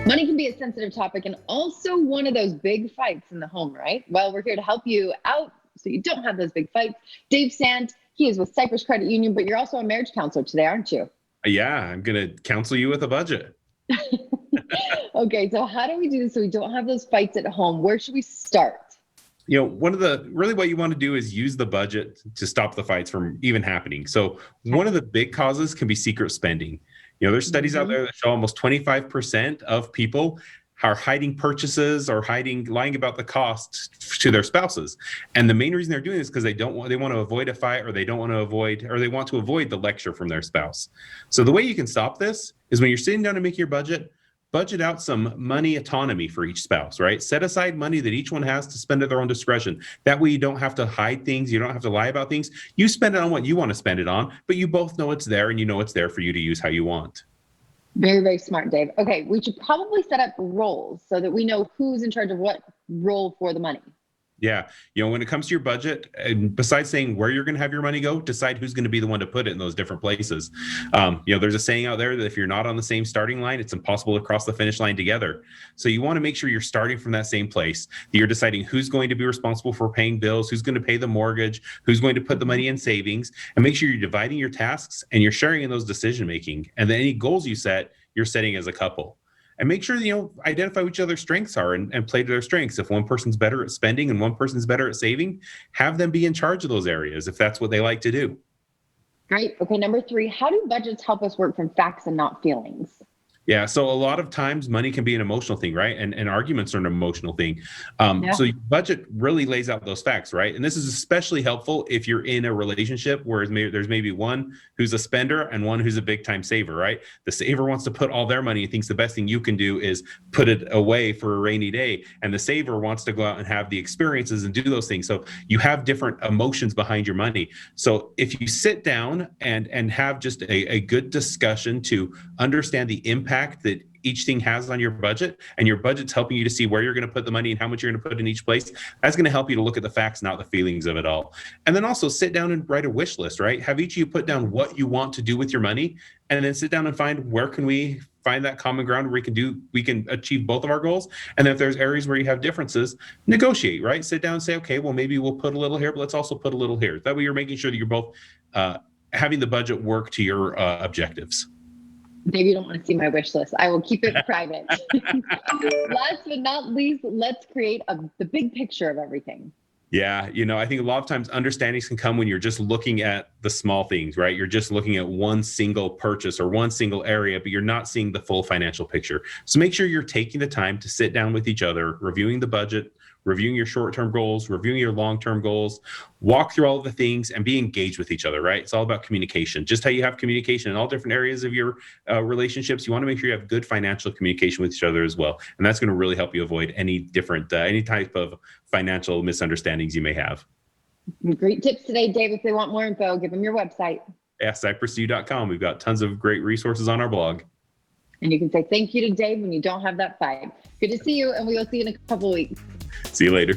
Money can be a sensitive topic and also one of those big fights in the home, right? Well, we're here to help you out so you don't have those big fights. Dave Sand, he is with Cypress Credit Union, but you're also a marriage counselor today, aren't you? Yeah, I'm going to counsel you with a budget. Okay, so how do we do this so we don't have those fights at home? Where should we start? What you want to do is use the budget to stop the fights from even happening. So one of the big causes can be secret spending. There's studies out there that show almost 25% of people are hiding purchases or lying about the cost to their spouses. And the main reason they're doing this is because they want to avoid a fight, or they want to avoid the lecture from their spouse. So the way you can stop this is when you're sitting down to make your budget out some money autonomy for each spouse, right? Set aside money that each one has to spend at their own discretion. That way you don't have to hide things. You don't have to lie about things. You spend it on what you want to spend it on, but you both know it's there and you know it's there for you to use how you want. Very, very smart, Dave. Okay, we should probably set up roles so that we know who's in charge of what role for the money. Yeah. When it comes to your budget, and besides saying where you're going to have your money go, decide who's going to be the one to put it in those different places. There's a saying out there that if you're not on the same starting line, it's impossible to cross the finish line together. So you want to make sure you're starting from that same place, that you're deciding who's going to be responsible for paying bills, who's going to pay the mortgage, who's going to put the money in savings, and make sure you're dividing your tasks and you're sharing in those decision making. And then any goals you set, you're setting as a couple. And make sure, identify what each other's strengths are and play to their strengths. If one person's better at spending and one person's better at saving, have them be in charge of those areas if that's what they like to do. Great. Okay, number 3, how do budgets help us work from facts and not feelings? Yeah. So a lot of times money can be an emotional thing, right? And arguments are an emotional thing. So your budget really lays out those facts, right? And this is especially helpful if you're in a relationship where there's maybe one who's a spender and one who's a big time saver, right? The saver wants to put all their money and thinks the best thing you can do is put it away for a rainy day. And the saver wants to go out and have the experiences and do those things. So you have different emotions behind your money. So if you sit down and have just a good discussion to understand the impact that each thing has on your budget, and your budget's helping you to see where you're going to put the money and how much you're going to put in each place, that's going to help you to look at the facts, not the feelings of it all. And then also sit down and write a wish list, right? Have each of you put down what you want to do with your money, and then sit down and find where can we find that common ground where we can achieve both of our goals. And if there's areas where you have differences, negotiate, right? Sit down and say, okay, well, maybe we'll put a little here, but let's also put a little here. That way you're making sure that you're both having the budget work to your objectives. Maybe you don't want to see my wish list. I will keep it private. Last but not least, let's create the big picture of everything. Yeah. I think a lot of times understandings can come when you're just looking at the small things, right? You're just looking at one single purchase or one single area, but you're not seeing the full financial picture. So make sure you're taking the time to sit down with each other, reviewing the budget, reviewing your short-term goals, reviewing your long-term goals, walk through all of the things and be engaged with each other, right? It's all about communication. Just how you have communication in all different areas of your relationships, you want to make sure you have good financial communication with each other as well. And that's going to really help you avoid any type of financial misunderstandings you may have. Great tips today, Dave. If they want more info, give them your website. Yeah, cypressu.com. We've got tons of great resources on our blog. And you can say thank you to Dave when you don't have that fight. Good to see you, and we will see you in a couple of weeks. See you later.